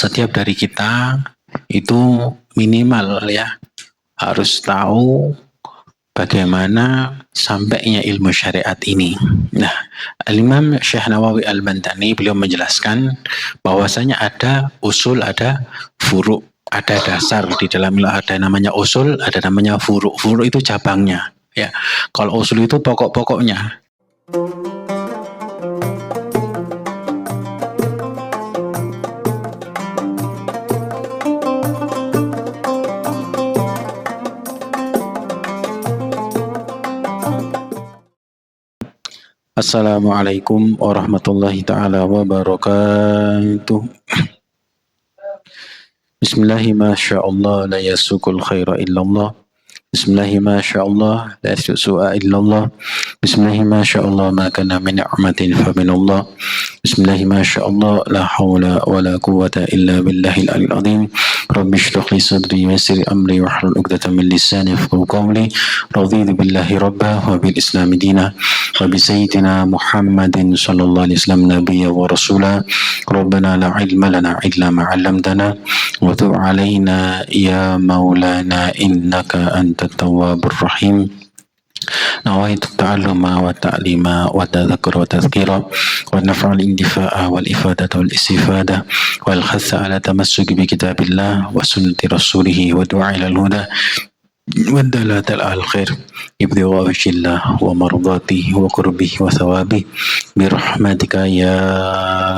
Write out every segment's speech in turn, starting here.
setiap dari kita itu minimal ya harus tahu bagaimana sampainya ilmu syariat ini. Nah, Al-Imam Syekh Nawawi Al-Bantani beliau menjelaskan bahwasanya ada usul, ada furu', ada dasar di dalam ada namanya usul, ada namanya furu'. Furu' itu cabangnya. Ya, kalau usul itu pokok-pokoknya. Assalamualaikum warahmatullahi ta'ala wabarakatuh. Bismillahi ma sya'allah la yasukul khaira illallah. Bismillahi ma sya'allah la yasu'a illallah. Bismillahi ma sya'allah ma kana min ni'matin fa minallah. Bismillahi ma sya'allah la hawla wa la quwwata illa billahil aliyil azim. Rabbi shrah li sadri wa yassir amri wahlul 'uqdatam min lisani yafqahu qawli. Raditu billahi rabba wa bil islam dina wa bi sayyidina Muhammadin sallallahu alaihi wasallam nabiyya wa rasula. Rabbana la ilma lana illa ma 'allamtana wa tub 'alaina ya maulana innaka antat tawwabur rahim. Nawaitu ta'alluma wa ta'lima wa tadhakkura wa tadhkira wa naf'al indifa'a wal ifadata wal istifada wal khassa ala tamassuki bi kitabillah wa sunnati rasulih wa du'a ila al-huda wa dalata al-khair ibtigha wajhillah wa mardatihi wa qurbihi wa thawabihi bi rahmatika ya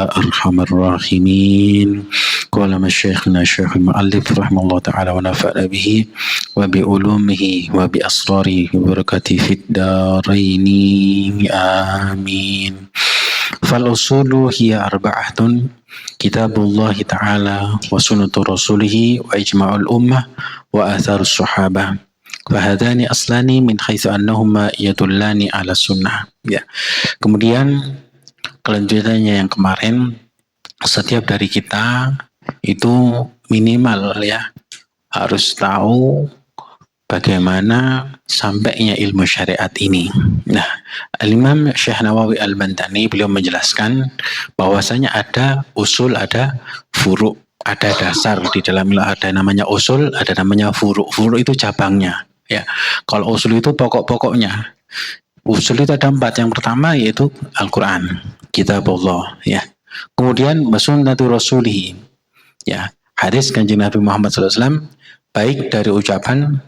arhamar rahimin. Qala masyayikhna Syekh al-Mu'allif rahimahullah ta'ala wa nafa'na bihi wa bi ulumihi wa bi asrari wa barakati fid daraini amin. Fal usulu hiya arba'atun, kitabullah ta'ala wa sunnatu rasulih wa ijma'ul ummah wa atharus sahabah. Fahadani aslani min haitsu annahuma yadullani ala sunnah. Ya. Kemudian kelanjutannya yang kemarin, setiap dari kita itu minimal ya harus tahu bagaimana sampainya ilmu syariat ini. Nah, Al-Imam Syekh Nawawi Al-Bantani beliau menjelaskan bahwasanya ada usul, ada furu', ada dasar di dalam ada namanya usul, ada namanya furu'. Furu' itu cabangnya. Ya, kalau usul itu pokok-pokoknya. Usul itu ada 4. Yang pertama yaitu Al-Quran, Kitabullah. Ya. Kemudian Sunnatu Rasulih. Ya, hadis Kanjeng Nabi Muhammad SAW, baik dari ucapan,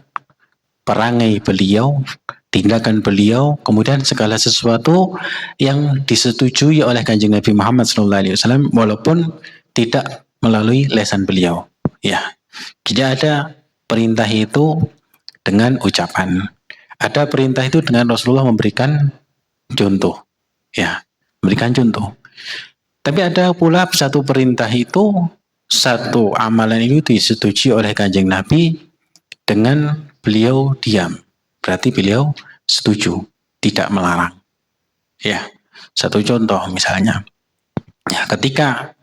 perangai beliau, tindakan beliau, kemudian segala sesuatu yang disetujui oleh Kanjeng Nabi Muhammad SAW walaupun tidak melalui lisan beliau. Ya, tidak ada perintah itu dengan ucapan. Ada perintah itu dengan Rasulullah memberikan contoh. Ya, memberikan contoh. Tapi ada pula satu perintah itu, satu amalan itu disetujui oleh Kanjeng Nabi dengan beliau diam. Berarti beliau setuju, tidak melarang. Ya, satu contoh misalnya. Ya, ketika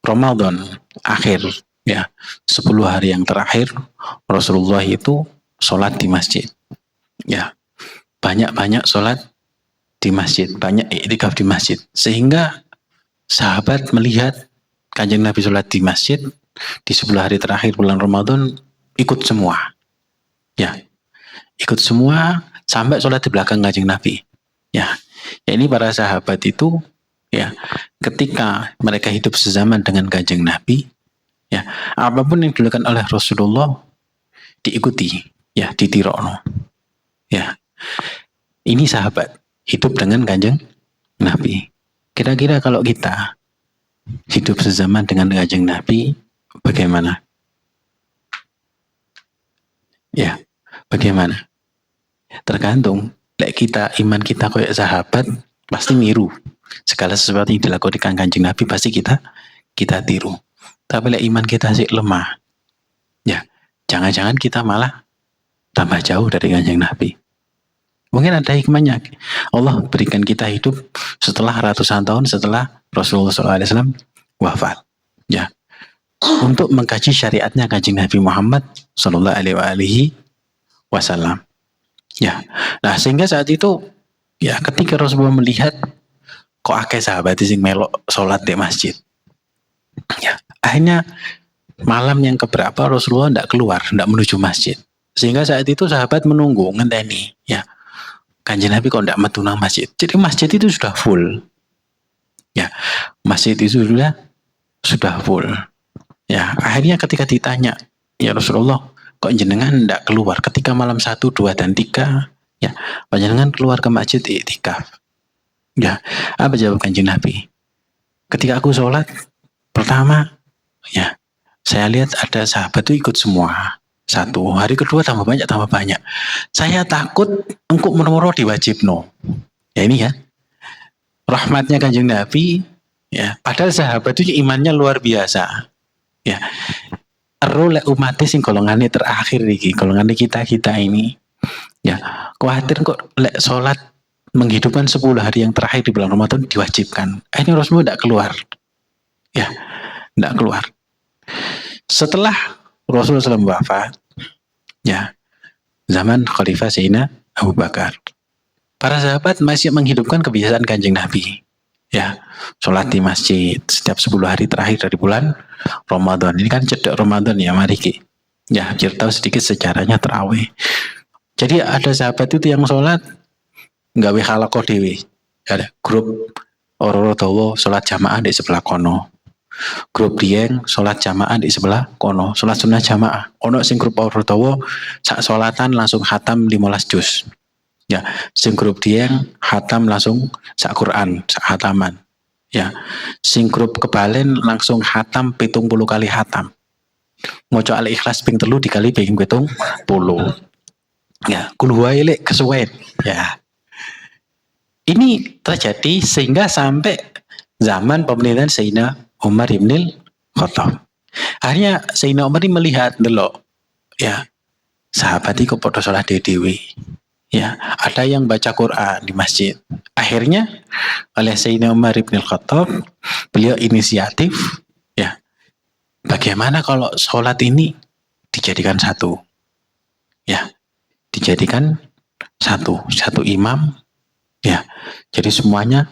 Ramadan akhir, ya, 10 hari yang terakhir, Rasulullah itu sholat di masjid. Ya, banyak-banyak sholat di masjid, banyak iktikaf di masjid. Sehingga sahabat melihat Kanjeng Nabi sholat di masjid di 10 hari terakhir bulan Ramadan, ikut semua. Ya, ikut semua sampai sholat di belakang Kanjeng Nabi. Ya, ini para sahabat itu, ya, ketika mereka hidup sezaman dengan Kanjeng Nabi, ya, apapun yang dilakukan oleh Rasulullah diikuti, ya, ditirokno. Ya, ini sahabat hidup dengan Kanjeng Nabi. Kira-kira kalau kita hidup sezaman dengan Kanjeng Nabi, bagaimana? Ya, bagaimana? Tergantung. Lek kita, iman kita kayak sahabat, pasti niru. Segala sesuatu yang dilakukan Kanjeng Nabi pasti kita tiru. Tapi lek iman kita sih lemah, ya, jangan-jangan kita malah tambah jauh dari Kanjeng Nabi. Mungkin ada hikmahnya. Allah berikan kita hidup setelah ratusan tahun setelah Rasulullah SAW wafat. Ya, untuk mengkaji syariatnya Kanjeng Nabi Muhammad SAW. Ya, nah sehingga saat itu, ya, ketika Rasulullah melihat kok akeh sahabat sing melok sholat di masjid, ya, akhirnya malam yang keberapa Rasulullah tidak keluar, tidak menuju masjid. Sehingga saat itu sahabat menunggu, ngenteni, ya Kanjeng Nabi kok tidak metu nang masjid. Jadi masjid itu sudah full, ya masjid itu sudah full. Ya akhirnya ketika ditanya, ya Rasulullah, kok jenengan tidak keluar ketika malam 1, 2, dan 3, ya jenengan keluar ke masjid iktikaf. Ya apa jawab Kanjeng Nabi? Ketika aku sholat pertama, ya saya lihat ada sahabat itu ikut semua. 1, hari kedua tambah banyak. Saya takut engkau menoro diwajibno. Ya ini ya, rahmatnya Kanjeng Nabi, ya padahal sahabat itu imannya luar biasa. Ya, ero lek umate sing golongane terakhir iki, golongane kita ini. Ya, khawatir kok lek sholat menghidupkan 10 hari yang terakhir di bulan Ramadan diwajibkan. Ini Rasulullah tidak keluar. Ya, tidak keluar. Setelah Rasulullah SAW wafat, ya, zaman Khalifah Sayyidina Abu Bakar, para sahabat masih menghidupkan kebiasaan Kanjeng Nabi. Ya, sholat di masjid setiap 10 hari terakhir dari bulan Ramadan. Ini kan cedek Ramadan ya, mari ki. Ya, biar tahu sedikit sejarahnya terawih. Jadi ada sahabat itu yang sholat nggawe halaqah dhewe. Ada grup Ororo Dawa sholat jamaah di sebelah kono. Grup Dieng sholat jamaah di sebelah kono. Sholat sunnah jamaah. Ono sing grup Ororo Dawa sak sholatan langsung khatam 15 juz. Ya, sing grup Dieng khatam langsung sak Quran, sak khataman. Ya, sing grup Kebalen langsung khatam 70 kali khatam. Ngoco Al-Ikhlas ping 3 dikali ping 70. Ya, kulhuwa ilek kesuwen. Ya. Ini terjadi sehingga sampai zaman pemerintahan Sayyidina Umar bin Khattab. Akhirnya Sayyidina Umar ini melihat delok, ya sahabat itu podo sholat dewi. Ya, ada yang baca Quran di masjid. Akhirnya oleh Sayyidina Umar bin Khattab, beliau inisiatif, ya bagaimana kalau sholat ini dijadikan satu, ya dijadikan satu imam. Ya, jadi semuanya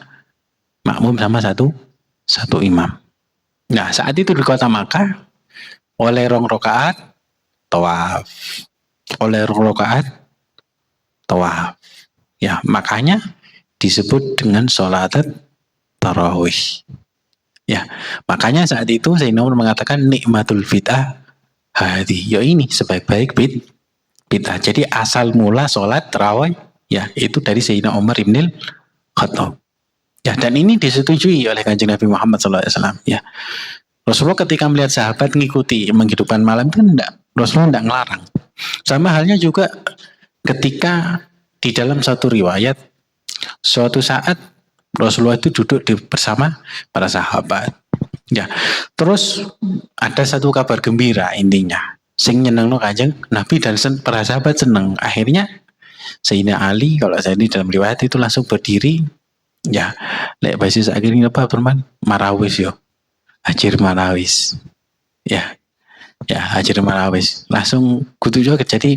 makmum sama satu imam. Nah, saat itu di kota Makkah oleh 2 rakaat tawaf. Ya, makanya disebut dengan sholat tarawih. Ya, makanya saat itu Sayyidina Umar mengatakan nikmatul bid'ah hadi. Ya ini sebaik-baik bid'ah. Jadi asal mula sholat tarawih, ya itu dari Sayyidina Umar bin Khattab. Ya, dan ini disetujui oleh Kanjeng Nabi Muhammad SAW. Ya, Rasulullah ketika melihat sahabat mengikuti menghidupkan malam itu Rasulullah tidak ngelarang. Sama halnya juga ketika di dalam satu riwayat, suatu saat Rasulullah itu duduk bersama para sahabat. Ya, terus ada satu kabar gembira intinya. Sing nyenengno Kanjeng Nabi dan para sahabat seneng. Akhirnya Sayyidina Ali kalau saya ini dalam riwayat itu langsung berdiri. Ya, lek basis akhirnya apa berman marawis yo. Hajir marawis. Ya. Ya, hajir marawis. Langsung kudu juga jadi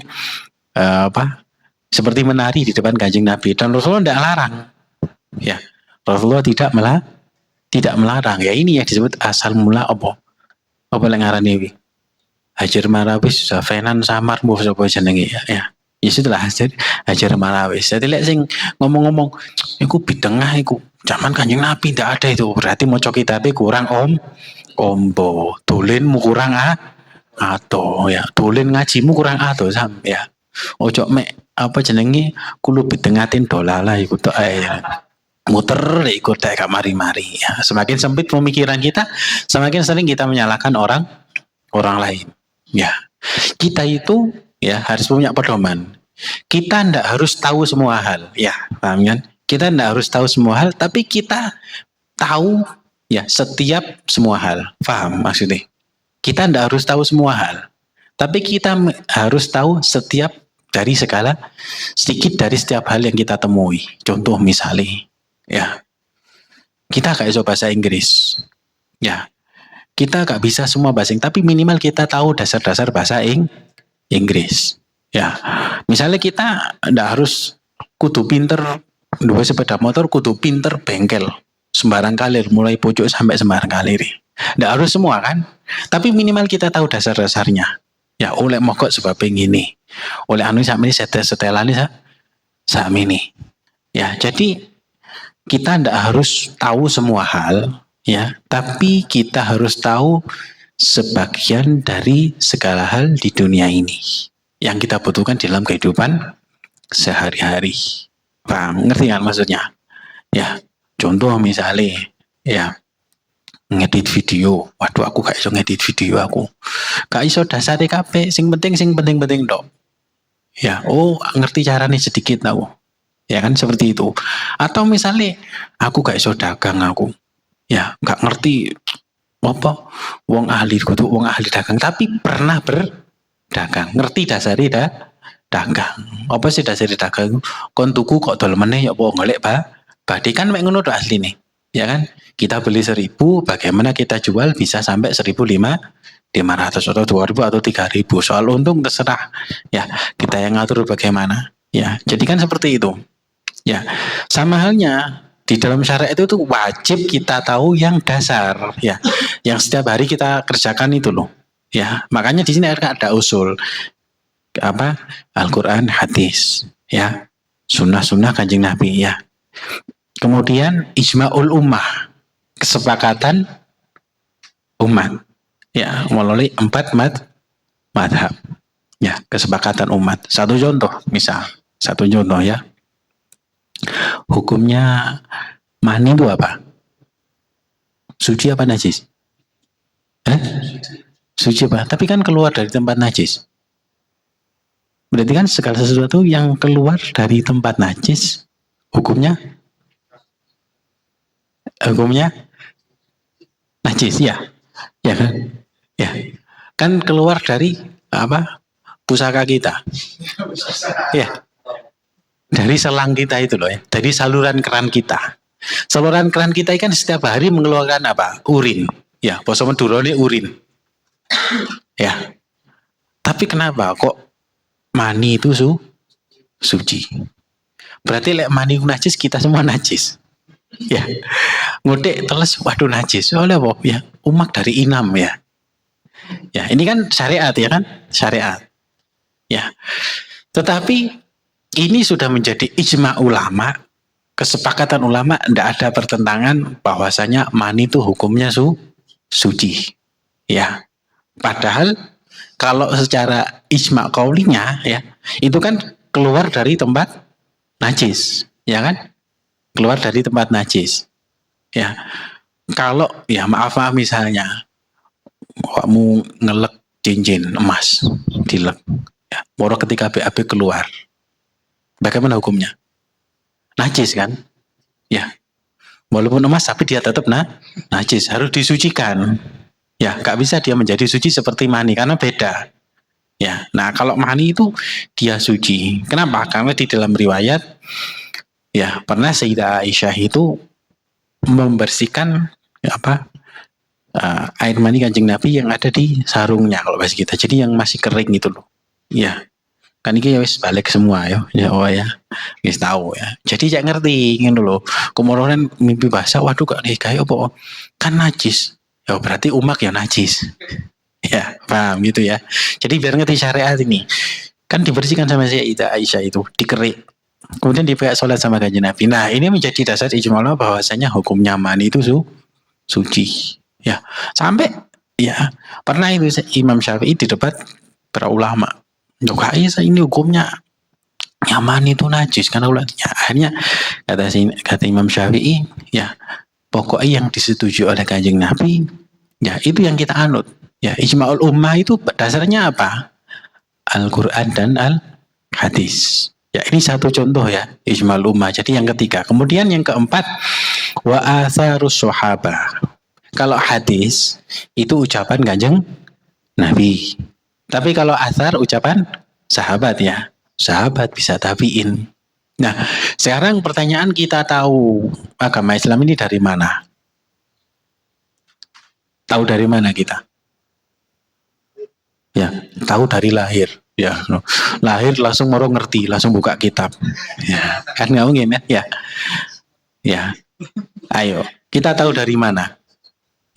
seperti menari di depan Kanjeng Nabi dan Rasulullah tidak larang. Ya. Rasulullah tidak melarang. Ya ini yang disebut asal mula apa lek ngarani iki. Hajir marawis safenan samar mbuh sapa jenenge ya. Ya sudah hajar marawis. Jadi lek sing ngomong-ngomong iku bidengah iku zaman Kanjeng Nabi tidak ada itu. Berarti maca kitabe kurang ombo. Dolenmu kurang atau ya dolen ngajimu kurang atau sam ya. Ojo mek apa jenenge kulo bidengatin dolala iku tok ya. Muter iku tek gak mari-mari ya. Semakin sempit pemikiran kita, semakin sering kita menyalahkan orang lain. Ya. Kita itu ya harus punya pedoman. Kita tidak harus tahu semua hal, ya, paham kan? Kita tidak harus tahu semua hal, tapi kita tahu ya setiap semua hal, paham maksudnya? Kita tidak harus tahu semua hal, tapi kita harus tahu setiap dari segala sedikit dari setiap hal yang kita temui. Contoh misalnya, ya, kita gak bisa bahasa Inggris, ya, kita gak bisa semua bahasa Inggris, tapi minimal kita tahu dasar-dasar bahasa Inggris. Ya, misalnya kita ndak harus kudu pinter dua sepeda motor, kudu pinter bengkel sembarang kalir, mulai pucuk sampai sembarang kalir. Nggak harus semua kan, tapi minimal kita tahu dasar-dasarnya. Ya, oleh mogok sebabnya ini, oleh anu sak ini setelan sak ini. Ya, jadi kita ndak harus tahu semua hal, ya, tapi kita harus tahu sebagian dari segala hal di dunia ini yang kita butuhkan dalam kehidupan sehari-hari. Paham? Ngerti kan maksudnya? Ya, contoh misalnya, ya, ngedit video. Waduh, aku gak iso ngedit video aku. Gak iso dasare kabeh, sing penting dok. Ya, oh ngerti caranya sedikit aku. Ya kan seperti itu. Atau misalnya aku gak iso dagang aku. Ya, gak ngerti apa wong ahli kudu wong ahli dagang tapi pernah berdagang. Ngerti dasare dagang. Apa sih dasare dagang? Kon tuku kok dol meneh ya apa golek badhe kan mek ngono tok asli nih. Ya kan? Kita beli 1.000, bagaimana kita jual bisa sampai 1.500 atau 2.000 atau 3.000. Soal untung terserah. Ya, kita yang ngatur bagaimana. Ya, jadi kan seperti itu. Ya, sama halnya di dalam syariat itu tuh wajib kita tahu yang dasar, ya, yang setiap hari kita kerjakan itu loh. Ya, makanya di sini ada usul apa Al-Quran, hadis, ya, sunnah Kanjeng Nabi, ya. Kemudian ijma'ul ummah, kesepakatan umat, ya, melalui 4 madhab, ya, kesepakatan umat. Satu contoh ya, hukumnya mani itu apa? Suci apa najis? Suci apa? Tapi kan keluar dari tempat najis. Berarti kan segala sesuatu yang keluar dari tempat najis hukumnya najis, ya. Ya kan? Ya. Kan keluar dari apa? Pusaka kita. Ya. Dari selang kita itu loh ya. Dari saluran keran kita. Saluran keran kita kan setiap hari mengeluarkan apa? Urin. Ya, poso medurone urin. Ya. Tapi kenapa kok mani itu suci? Berarti lek mani najis, kita semua najis. Ya. Ngudek teles, waduh najis. Soalnya apa? Ya, umak dari inam ya. Ya, ini kan syariat ya kan? Syariat. Ya. Tetapi ini sudah menjadi ijma ulama, kesepakatan ulama, tidak ada pertentangan bahwasanya mani itu hukumnya suci. Ya. Padahal kalau secara ijma kaulinya ya, itu kan keluar dari tempat najis, ya kan? Keluar dari tempat najis. Ya. Kalau ya maaf misalnya kamu ngelek cincin emas dilek, ya, moro ketika BAB keluar, bagaimana hukumnya? Najis kan? Ya. Walaupun emas tapi dia tetap najis, harus disucikan. Ya, nggak bisa dia menjadi suci seperti mani karena beda. Ya, nah kalau mani itu dia suci. Kenapa? Karena di dalam riwayat, ya pernah Sayyidah Aisyah itu membersihkan apa air mani Kanjeng Nabi yang ada di sarungnya kalau bahasa kita. Jadi yang masih kering itu loh. Ya, kan ini ya wis balik semua ya oh ya wis tahu ya, jadi jangan ngerti ngono lho, kemoronan mimpi basah, waduh kok nih kayak apa kan najis ya, berarti umak ya najis. Ya paham gitu ya, jadi biar ngerti syariat ini kan dibersihkan sama Sayyidah Aisyah itu dikerik, kemudian dipakai sholat sama Kanjeng Nabi. Nah ini menjadi dasar ijma bahwasanya hukumnya mani itu suci ya, sampai ya pernah itu Imam Syafi'i di debat para ulama, ini hukumnya nyaman itu najis karena ulatnya. Akhirnya kata Imam Syafi'i, ya pokoknya yang disetujui oleh Kanjeng Nabi, ya itu yang kita anut. Ya ijma'ul ummah itu dasarnya apa? Al-Quran dan Al-Hadis. Ya ini satu contoh ya ijma'ul ummah. Jadi yang ketiga. Kemudian yang keempat, wa atharus sahabah. Kalau hadis itu ucapan Kanjeng Nabi. Tapi kalau athar ucapan sahabat ya. Sahabat bisa tabiin. Nah, sekarang pertanyaan, kita tahu agama Islam ini dari mana? Tahu dari mana kita? Ya, tahu dari lahir. Ya, lahir langsung mau ngerti, langsung buka kitab. Ya, kan nggak mungkin ya? Ya, ayo Kita tahu dari mana?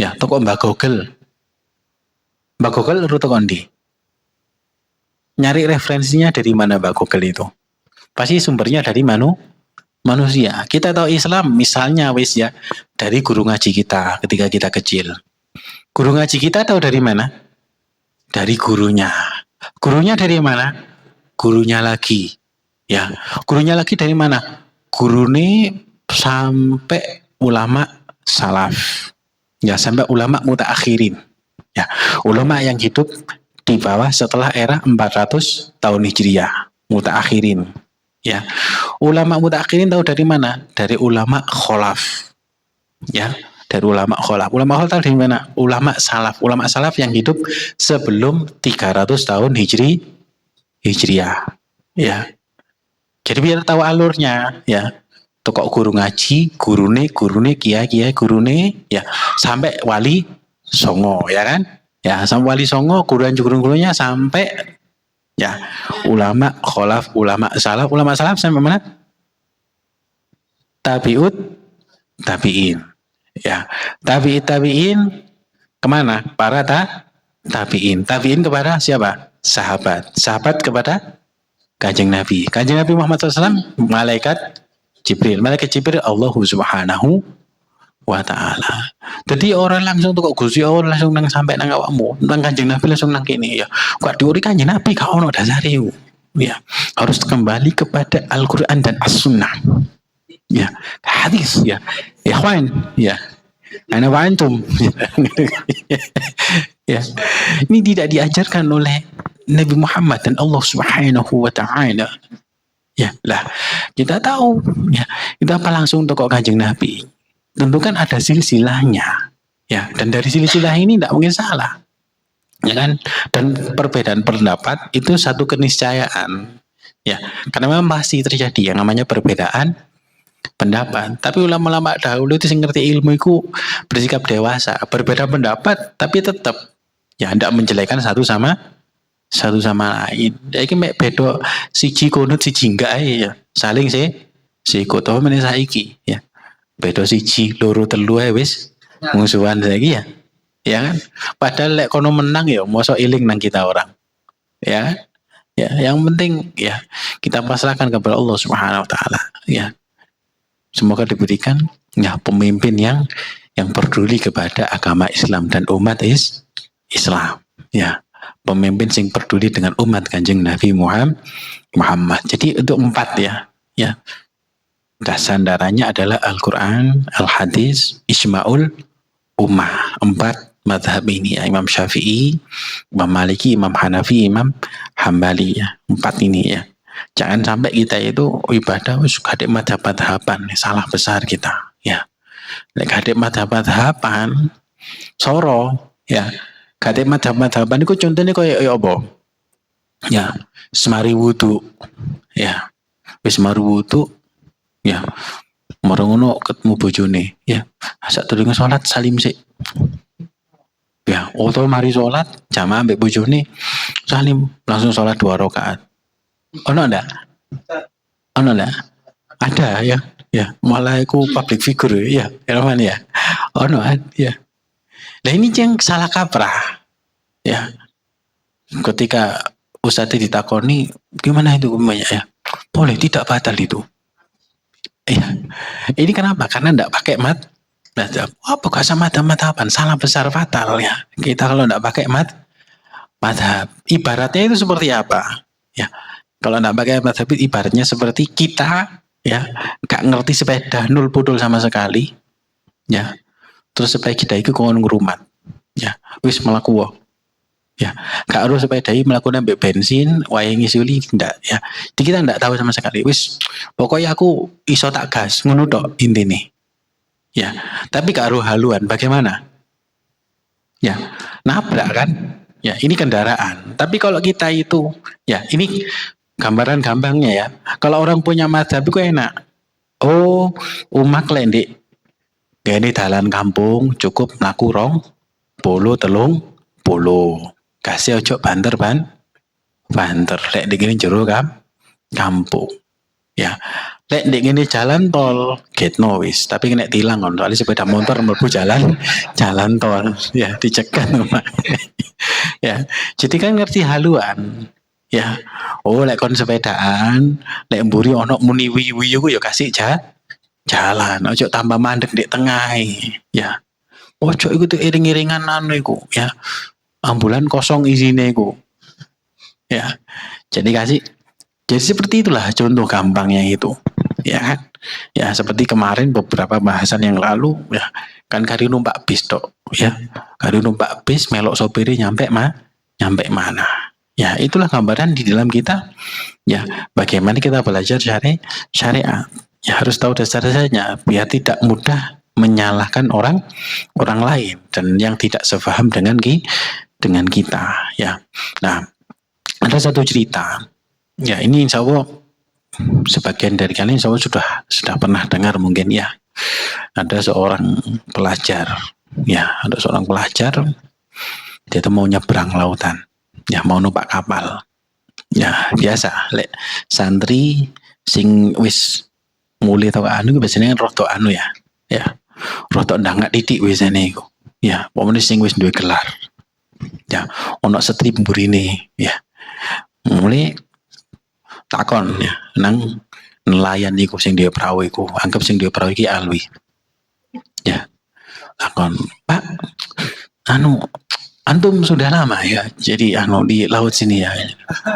Ya, toko Mbak Google. Mbak Google urut toko ndi? Nyari referensinya dari mana Mbak Google itu? Pasti sumbernya dari manusia. Kita tahu Islam misalnya wis ya dari guru ngaji kita ketika kita kecil. Guru ngaji kita tahu dari mana? Dari gurunya. Gurunya dari mana? Gurunya lagi. Ya, gurunya lagi dari mana? Guru ini sampai ulama salaf. Ya, sampai ulama mutaakhirin. Ya, ulama yang hidup di bawah setelah era 400 tahun Hijriah, mutaakhirin. Ya, ulama mutaakhirin tahu dari mana? Dari ulama kholaf. Ya, dari ulama kholaf. Ulama kholaf tahu dari mana? Ulama salaf. Ulama salaf yang hidup sebelum 300 tahun Hijriah. Ya. Jadi biar tahu alurnya, ya. Toko guru ngaji, gurune, kiai, gurune, ya, sampai wali songo, ya kan? Ya, sampai wali songo, gurunya sampai ya ulama kholaf, ulama salaf sampai mana? Tabiin. Ya, tabiin kemana? Para tabiin kepada siapa? Sahabat kepada Kanjeng Nabi Muhammad SAW, malaikat Jibril Allah Subhanahu wa ta'ala. Jadi orang langsung tuh kok Gusti Allah langsung nang sampai nang awakmu, nang Kanjeng Nabi langsung nang kene ya. Kok diuri Kanjeng Nabi gak ono dasare ya. Harus kembali kepada Al-Qur'an dan As-Sunnah. Ya, hadis ya. Ikhwan, ya. Ana wa antum. Ya. Ini tidak diajarkan oleh Nabi Muhammad dan Allah Subhanahu wa ta'ala. Ya, lah kita tahu ya, kita apa langsung toko Kanjeng Nabi. Tentu kan ada silsilahnya. Ya, dan dari silsilah ini tidak mungkin salah. Ya kan? Dan perbedaan pendapat itu satu keniscayaan. Ya, karena memang pasti terjadi yang namanya perbedaan pendapat. Tapi ulama-ulama dahulu itu yang ngerti ilmu itu bersikap dewasa. Berbeda pendapat tapi tetap ya tidak menjelekan satu sama lain. Jadi mek bedo siji kunut siji enggak ya. Saling si koto meneh saiki ya. Bedo siji loro telu ae wis musuhan saiki ya. Ya kan? Padahal lek kono menang ya mosok iling nang kita orang. Ya. Ya, yang penting ya kita pasrahkan kepada Allah Subhanahu wa taala ya. Semoga diberikan ya pemimpin yang peduli kepada agama Islam dan umat Islam. Ya, pemimpin yang peduli dengan umat Kanjeng Nabi Muhammad. Jadi untuk 4 ya. Ya. Sandarannya adalah Al-Qur'an, Al-Hadis, Ijma'ul Ummah. 4 mazhab ini ya. Imam Syafi'i, Imam Maliki, Imam Hanafi, Imam Hambali ya. 4 ini ya. Jangan sampai kita itu ibadah suka kadek madhab-madhaban, salah besar kita ya. Lek kadek madhab-madhaban soro ya. Kadek madhab-madhaban itu contohnya kayak apa? Ya, semari wudu ya. Wis mari wudu ya. Marono ketemu bojone ya. Sak durunge salat salim sik. Ya, atau mari salat jamaah mbek bojone salim langsung salat 2 rakaat. Ono ndak? Ada ya. Ya, malah aku public figure ya. Eraman ya. Ono ya. Nah ini yang salah kaprah. Ya. Ketika Ustadz ditakoni, gimana itu banyak ya? Boleh, tidak batal itu. Ya. Ini kenapa? Karena ndak pakai madhab. Apa gak sama madhab-madhaban? Salah besar fatal ya. Kita kalau ndak pakai madhab. Ibaratnya itu seperti apa? Ya. Kalau nggak pakai madhab ibaratnya seperti kita ya gak ngerti sepeda nul pudul sama sekali ya terus sepeda kita itu kongon ngurumat ya wis melaku ya gak harus sepeda ini melakukan bensin wayang isuli tidak ya jadi kita nggak tahu sama sekali wis pokoknya aku iso tak gas ngono tok intine ya tapi gak harus haluan bagaimana ya nabrak kan ya ini kendaraan tapi kalau kita itu ya ini gambaran gampangnya ya. Kalau orang punya madhab itu enak. Oh, umak lendik. Gini dalan kampung cukup mlaku 20 30. Kasih ojo banter. Lek dikini jero kampung. Ya, lek ndek ngene jalan tol, getno wis, tapi nek tilang ngono, soalnya sepeda motor mlebu jalan tol, ya dicegat Pak. Ya, jadi kan ngerti haluan. Ya, oh lek kon sepedaan, lek mburi ono muni wiyu-wiyu ku ya kasih jalan, ojo tambah mandek di tengah. Ya, ojo iku tuh iring-iringan anu iku, ya. Ambulan kosong isine iku. Ya, jadi kasih. Jadi seperti itulah contoh gampangnya itu. Ya kan? Ya seperti kemarin beberapa bahasan yang lalu ya kan kari numpak bis tok ya. Kari numpak bis melok sopirnya nyampe mana. Ya itulah gambaran di dalam kita ya bagaimana kita belajar syariat. Ya harus tahu dasar-dasarnya biar tidak mudah menyalahkan orang lain dan yang tidak sepaham dengan kita ya. Nah, ada satu cerita. Ya, ini insya Allah sebagian dari kalian insya Allah sudah pernah dengar mungkin ya. Ada seorang pelajar, ya, ada seorang pelajar dia tuh mau nyebrang lautan, ya mau numpak kapal. Ya, biasa, lek santri sing wis mulai tau anu biasanya kan roto anu ya. Ya. Roto ndangak titik biasanya iku. Ya, pokoknya sing wis duwe gelar. Ya, ono setrip mburine, ya. Mulai takon ya nang nelayan iku sing dia perahu iku anggap sing dia perahu iki alwi ya takon Pak anu antum sudah lama ya jadi anu di laut sini ya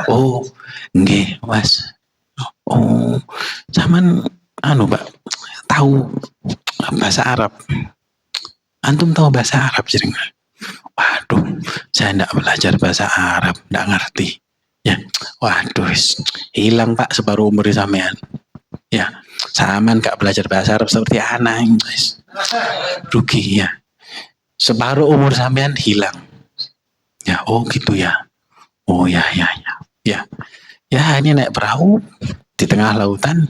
oh nggih Mas oh zaman anu Pak tahu bahasa Arab antum tahu bahasa Arab jadi waduh saya enggak belajar bahasa Arab enggak ngerti ya waduh hilang Pak separuh umur sampean ya saman gak belajar bahasa Arab seperti anak rugi ya separuh umur sampean hilang ya oh gitu ya oh ya ini naik perahu di tengah lautan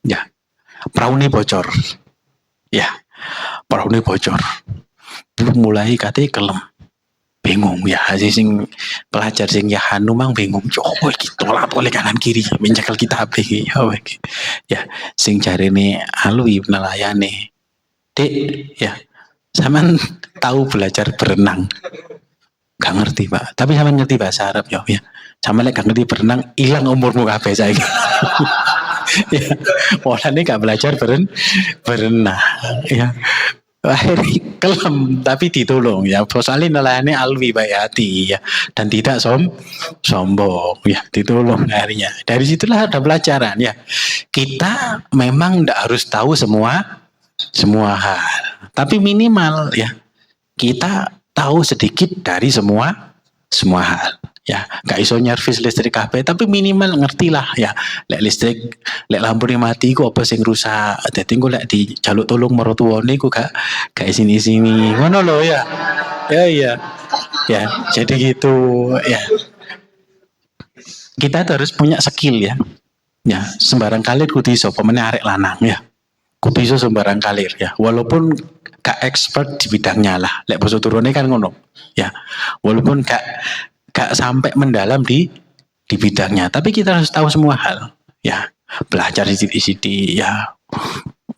ya perahu ini bocor ya perahu ini bocor belum mulai katanya kelem bingung ya sing pelajar sing ya Hanu mang bingung coba gitu lah oleh kanan kiri mencekel kita HP ya sing jarene alwi nelayane Dek ya sampean tahu belajar berenang gak ngerti Pak tapi sampean ngerti bahasa Arab ya sampean lek gak ngerti berenang hilang umurmu kabeh saiki ya polane gak belajar berenang ya akhirnya kelem tapi ditolong ya soalnya nelayannya alwi baik hati ya dan tidak sombong ya ditolong akhirnya dari situlah ada pelajaran ya kita memang tidak harus tahu semua hal tapi minimal ya kita tahu sedikit dari semua hal ya gak iso nyervis listrik kabeh tapi minimal ngerti lah ya lek listrik lek lampune mati ku apa sing rusak dadi engko lek dijaluk tolong maratuwane ku gak sini ngono lho ya jadi gitu ya kita harus punya skill ya sembarang kalir kudu iso pemene arek lanang ya kudu iso sembarang kalir ya walaupun gak expert di bidangnya lah lek basa turune kan ngono ya walaupun gak sampai mendalam di bidangnya tapi kita harus tahu semua hal ya belajar di ya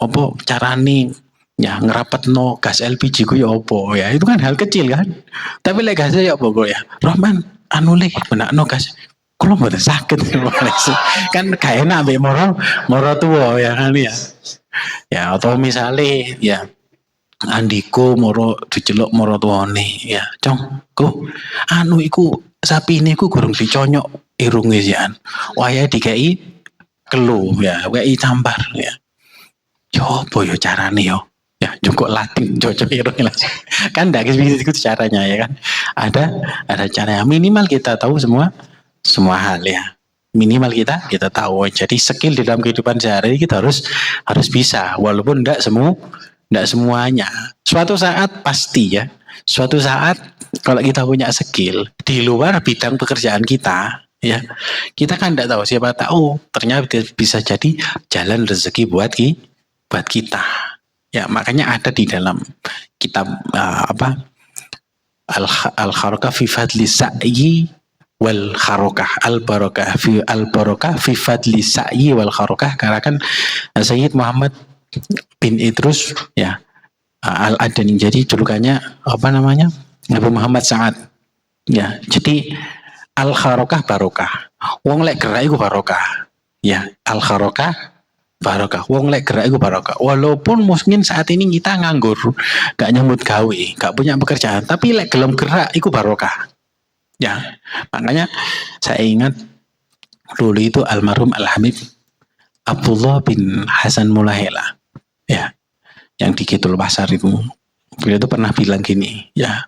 apa carane ya ngerapat no gas LPG ku ya apa ya itu kan hal kecil kan tapi lek gasnya ya apa ya Rahman anu le benakno gas kalau mboten sakit kan gak enak mbek moro tua ya kan ya atau misalnya ya Andiko moro diceluk moro tuane ya cong ku anu iku sapine ku gurung diconyok irunge sian waya dikei kelu ya wei campar ya yo apa yo carane yo ya cukup latih cocok irunge kan ndak gitu caranya ya kan ada caranya minimal kita tahu semua hal ya minimal kita tahu jadi skill di dalam kehidupan sehari kita harus bisa walaupun ndak semuanya suatu saat pasti ya suatu saat kalau kita punya skill di luar bidang pekerjaan kita ya kita kan tidak tahu siapa tahu ternyata bisa jadi jalan rezeki buat kita ya makanya ada di dalam kitab al-kharqa fi fadli sa'yi wal kharokah, al barokah fi fadli sa'i wal kharokah, karena kan Sayyid Muhammad bin Idrus ya Al Adani, jadi julukannya apa namanya, Nabi Muhammad Sa'ad ya. Jadi al kharokah barokah, wong lek gerak iku barokah ya. Al kharokah barokah, wong lek gerak iku barokah. Walaupun mungkin saat ini kita nganggur, gak nyambut gawe, gak punya pekerjaan, tapi lek gelem gerak iku barokah ya. Makanya saya ingat dulu itu almarhum Al-Habib Abdullah bin Hasan Mulahela ya, yang di Kidul Pasar itu, beliau itu pernah bilang gini ya,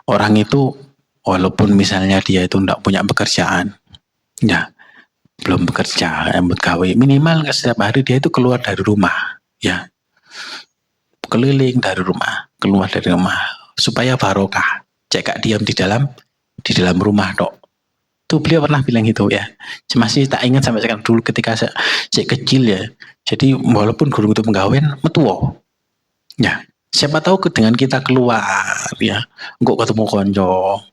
orang itu walaupun misalnya dia itu tidak punya pekerjaan ya, belum bekerja, embut gawe, minimal setiap hari dia itu keluar dari rumah ya, keliling dari rumah, keluar dari rumah supaya barokah, cekak diam di dalam rumah dok. Tuh beliau pernah bilang gitu ya. Masih tak ingat sampai sekarang, dulu ketika saya kecil ya. Jadi walaupun guru itu penggawean metuwo ya, siapa tahu dengan kita keluar ya, kok ketemu konco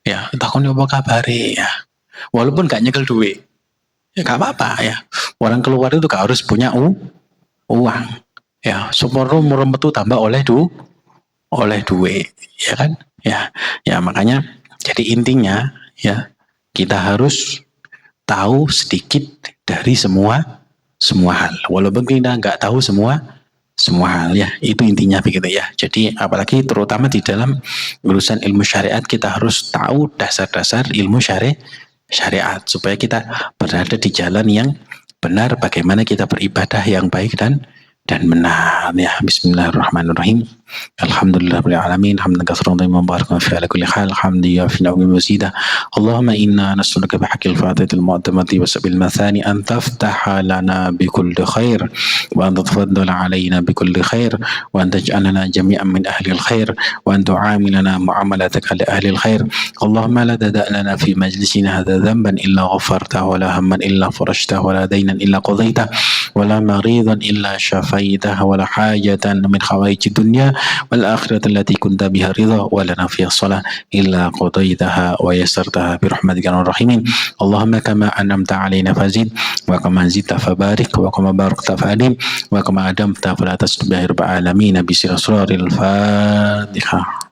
ya, takon apa kabar ya, walaupun gak nyekel duit ya gak apa-apa ya. Orang keluar itu gak harus punya uang ya, supaya metu tambah oleh duit ya kan ya. Ya makanya jadi intinya ya, kita harus tahu sedikit dari semua hal, walaupun kita nggak tahu semua hal ya, itu intinya begitu ya. Jadi apalagi terutama di dalam urusan ilmu syariat, kita harus tahu dasar-dasar ilmu syariat supaya kita berada di jalan yang benar, bagaimana kita beribadah yang baik dan benar ya. Bismillahirrahmanirrahim. Alhamdulillahirabbil alamin, hamdan katsiran thayyiban mubarakan fi ala kulli hal, hamdiyya fi nawmi mazida. Allahumma inna nas'aluka bihaqqil fatihatil mu'tamati wa sabil mathani an taftaha lana bi kulli khair wa an tatafaddala alaina bi kulli khair wa an taj'alana jami'an min ahli al-khair wa an tu'amilana mu'amalataka li ahli al-khair. Allahumma la tada' lana fi majlisina hadha dhanban illa ghafartahu wa la hamman illa farajtahu wa la daynan illa qadaytahu wa la maridan illa shafaitahu wa la hajatan min khawaiji dunya wal akhirati allati kunta biha ridha wa lana fiha salah illa qadaitaha wa yassartaha bi rahmatika ya rahimin. Allahumma kama an'amta alaina fazid wa kama zidta fabarik wa kama barakta fa'adim wa kama adamta fala tasbih rabbil alamin bi sirril Fatihah.